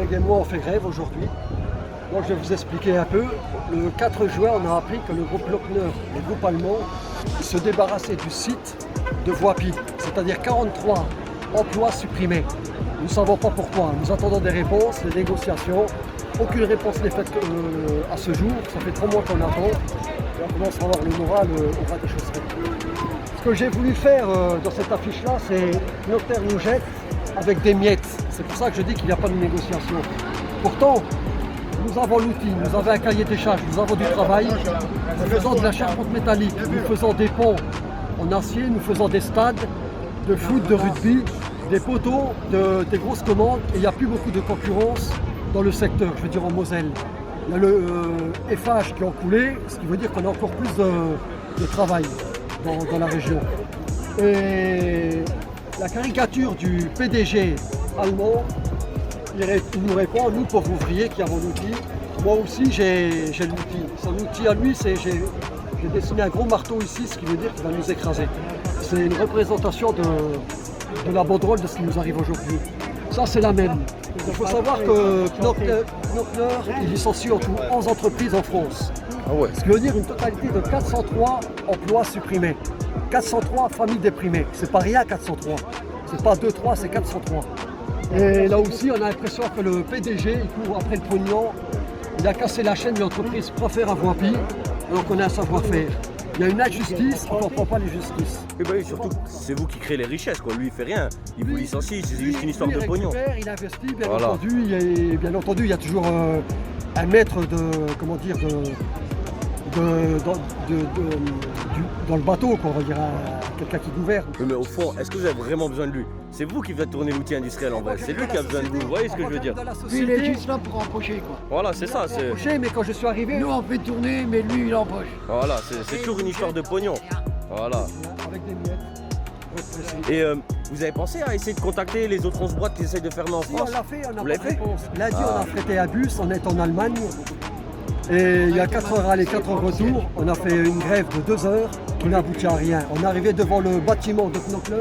collègues et moi, on fait grève aujourd'hui. Donc je vais vous expliquer un peu. Le 4 juin, on a appris que le groupe Lochner, le groupe allemand, se débarrassait du site de Voipy, c'est-à-dire 43 emplois supprimés. Nous ne savons pas pourquoi. Nous attendons des réponses, des négociations. Aucune réponse n'est faite à ce jour. Ça fait 3 mois qu'on attend. Et on commence à avoir le moral au ras des chaussettes. Ce que j'ai voulu faire dans cette affiche-là, c'est que Notaire nous jette avec des miettes. C'est pour ça que je dis qu'il n'y a pas de négociation. Pourtant, nous avons l'outil, nous avons un cahier des charges, nous avons du travail. Nous faisons de la charpente métallique, nous faisons des ponts en acier, nous faisons des stades de foot, de rugby, des poteaux, des grosses commandes. Et il n'y a plus beaucoup de concurrence dans le secteur, je veux dire en Moselle. Il y a le FH qui est coulé, ce qui veut dire qu'on a encore plus de travail dans la région. Et la caricature du PDG allemand, il nous répond, nous pauvres ouvriers qui avons l'outil, moi aussi j'ai l'outil. Son outil à lui, c'est j'ai dessiné un gros marteau ici, ce qui veut dire qu'il va nous écraser. C'est une représentation de la banderole de ce qui nous arrive aujourd'hui. Ça c'est la même. Il faut savoir que Knockner, il licencie en tout 11 entreprises en France. Ah ouais. Ce qui veut dire une totalité de 403 emplois supprimés. 403 familles déprimées. C'est pas rien 403. C'est pas 2-3, c'est 403. Et là aussi, on a l'impression que le PDG, il court après le pognon. Il a cassé la chaîne de l'entreprise Préfère à Voipy, alors qu'on a un savoir-faire. Il y a une injustice, on ne comprend pas les justices. Et bah oui, surtout, c'est vous qui créez les richesses, quoi. Lui, il fait rien. Il vous licencie, c'est juste une histoire Lui, de pognon. Il investit, bien Voilà. entendu. Bien entendu, il y a toujours un maître dans le bateau, quoi, on va dire, quelqu'un qui gouverne. Oui, mais au fond, est-ce que vous avez vraiment besoin de lui? C'est vous qui faites tourner l'outil industriel en vrai. C'est lui qui a besoin de vous. Vous voyez ce que je veux dire? Lui, il est juste là pour empocher, quoi. Voilà, c'est ça. C'est Embauché, mais quand je suis arrivé, Nous, on fait tourner, mais lui, il empoche. voilà, c'est toujours une histoire de pognon. Voilà. avec des miettes. Et vous avez pensé à essayer de contacter les autres 11 boîtes qui essayent de fermer en Si, on France? l'a fait, on n'a Vous pas l'avez de fait réponse. Lundi, Ah. on a frété un bus, on est en Allemagne. Et il y a 4 heures aller, 4 heures retour. On a fait une grève de 2 heures qui n'a abouti à rien. On est arrivé devant le bâtiment de Knockler.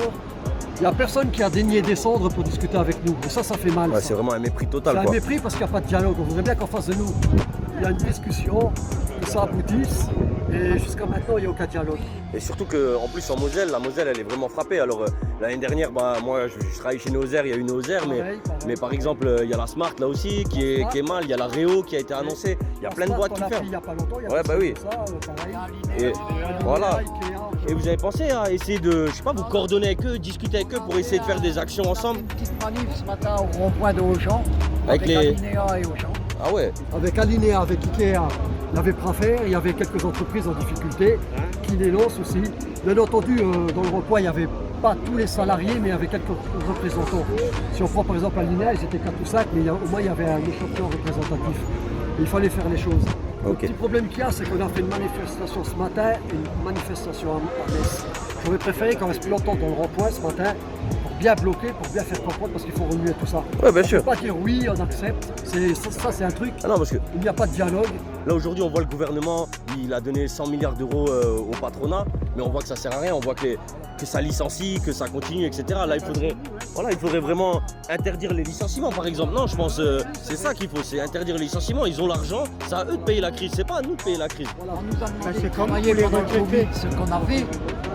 Il n'y a personne qui a daigné descendre pour discuter avec nous. Et ça fait mal. Ouais, ça. c'est vraiment un mépris total, C'est un quoi. mépris parce qu'il n'y a pas de dialogue. On voudrait bien qu'en face de nous, il y a une discussion, que ça aboutisse. Et jusqu'à maintenant, il n'y a aucun dialogue. Et surtout qu'en plus en Moselle, la Moselle elle est vraiment frappée. Alors l'année dernière, moi je travaille chez Noser, il y a eu Noser, Pareil. mais par exemple il y a la Smart là aussi qui est mal, il y a la Réo qui a été annoncée, il y a plein de boîtes qui On l'a ferment. pris il n'y a pas longtemps. Il y a Ouais, bah oui. ça, pareil. Et voilà. Ikea, Et vous avez pensé à essayer de, je sais pas, vous coordonner avec eux, discuter avec eux pour essayer de faire des actions ensemble? Une petite manif ce matin au rond-point de Auchan. Avec les- Alinéa et Auchan. Ah ouais. Avec Alinéa, avec Ikea, il y avait Préfère, il y avait quelques entreprises en difficulté qui les lancent aussi. Bien entendu, dans le rond-point, il n'y avait pas tous les salariés, mais il y avait quelques représentants. Si on prend par exemple Alinéa, ils étaient 4 ou 5, mais au moins il y avait un échantillon représentatif. Et il fallait faire les choses. Le Ok. petit problème qu'il y a, c'est qu'on a fait une manifestation ce matin et une manifestation à Metz. J'aurais préféré qu'on reste plus longtemps dans le rond-point ce matin pour bien bloquer, pour bien faire comprendre, parce qu'il faut remuer tout ça. Ouais, bien On sûr. ne peut pas dire oui, on accepte. Ça, c'est un truc. Ah non, parce que Il n'y a pas de dialogue. là aujourd'hui on voit le gouvernement, il a donné 100 milliards d'euros au patronat, mais on voit que ça sert à rien, on voit que ça licencie, que ça continue, etc. Là il faudrait vraiment interdire les licenciements par exemple. Non, je pense c'est ça qu'il faut, c'est interdire les licenciements. Ils ont l'argent, c'est à eux de payer la crise, c'est pas à nous de payer la crise. On nous a demandé de travailler pendant le Covid, ce qu'on a fait,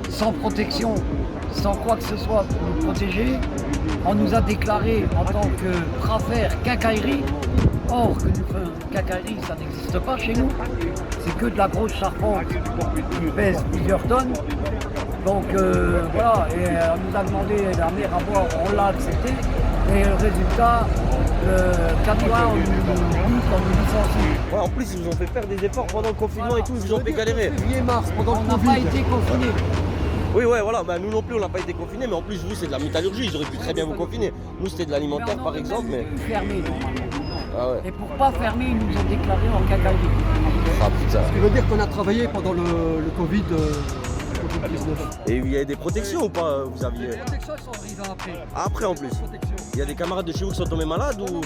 sans protection, sans quoi que ce soit pour nous protéger. On nous a déclaré en tant que Préfère quincaillerie. Or, que nous faisons quincaillerie, ça n'existe pas chez nous. C'est que de la grosse charpente qui pèse plusieurs tonnes. Donc voilà, et on nous a demandé la mer à boire, on l'a accepté. Et le résultat, 4 mois, on nous dit qu'on nous licencie. Ouais, en plus ils vous ont fait faire des efforts pendant le confinement et tout, ils vous ont fait galérer. Février-mars, pendant On le n'a Covid. pas été confinés. Oui, ouais, voilà, bah, nous non plus on n'a pas été confinés, mais en plus vous c'est de la métallurgie, ils auraient pu très bien vous confiner. Nous c'était de l'alimentaire par exemple, mais. Fermé, normalement. Ah ouais. Et pour pas fermer, ils nous ont déclaré en quincaillerie. Ah putain. Ce qui veut dire qu'on a travaillé pendant le Covid, Covid-19. Et il y a des protections ou pas vous aviez? Les protections elles sont arrivées après. Après en plus. Protection. Il y a des camarades de chez vous qui sont tombés malades ou?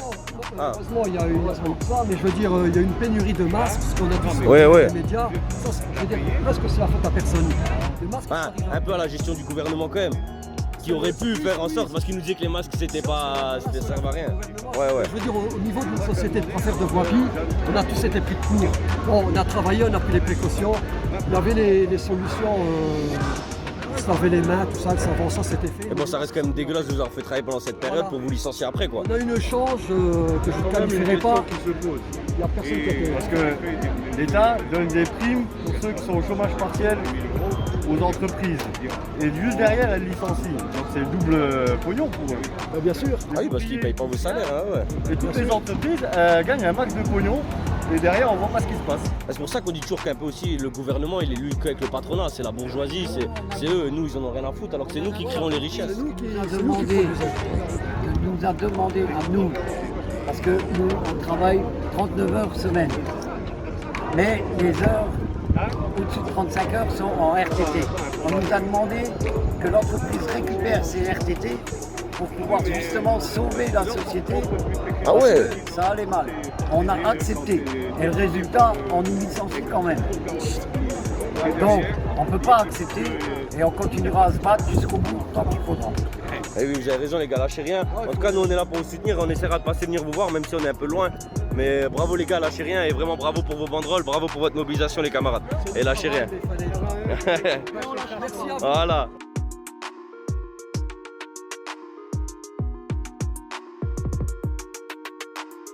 Ah. Heureusement, il y a eu ça, mais je veux dire, il y a eu une pénurie de masques, ce qu'on a vu sur Ouais, ouais. les médias. Ça, je veux dire, presque c'est la faute à personne. Les masques, ça Enfin, arrive un peu à la gestion du gouvernement quand même. qui aurait pu faire en sorte, parce qu'il nous disait que les masques c'était pas, ça servait à rien. Ouais, ouais. Je veux dire, au niveau d'une société de professeurs de Voipy, on a tous été pris de court. Bon, on a travaillé, on a pris les précautions. Il y avait les solutions, se laver les mains, tout ça, le savon, ça c'était fait. Et bon, ça reste quand même dégueulasse de vous avoir fait travailler pendant cette période Voilà. pour vous licencier après, quoi. On a une chance que je ne qualifierai pas. Il n'y a personne qui a été. Parce que l'État donne des primes pour ceux qui sont au chômage partiel aux entreprises. Et juste derrière, elle licencie. Donc c'est double pognon pour eux. Bien sûr. Ah oui, parce qu'ils payent pas vos salaires, hein, ouais. Et toutes les entreprises gagnent un max de pognon. Et derrière, on voit pas ce qui se passe. C'est pour ça qu'on dit toujours qu'un peu aussi le gouvernement il est lui qu'avec le patronat, c'est la bourgeoisie, c'est eux, nous ils en ont rien à foutre alors que c'est nous qui créons les richesses. C'est nous qui nous a demandé à nous, parce que nous on travaille 39 heures semaine, mais les heures au-dessus de 35 heures sont en RTT. On nous a demandé que l'entreprise récupère ces RTT pour pouvoir justement sauver la société. Ah ouais. Parce que ça allait mal. On a accepté. Et le résultat, on nous licencie quand même. Donc, on ne peut pas accepter et on continuera à se battre jusqu'au bout tant qu'il faudra. Eh oui, vous avez raison les gars, lâchez rien. En tout cas, nous on est là pour vous soutenir et on essaiera de passer venir vous voir même si on est un peu loin. Mais bravo les gars, lâchez rien et vraiment bravo pour vos banderoles, bravo pour votre mobilisation les camarades. Et lâchez rien. Merci à vous. Voilà.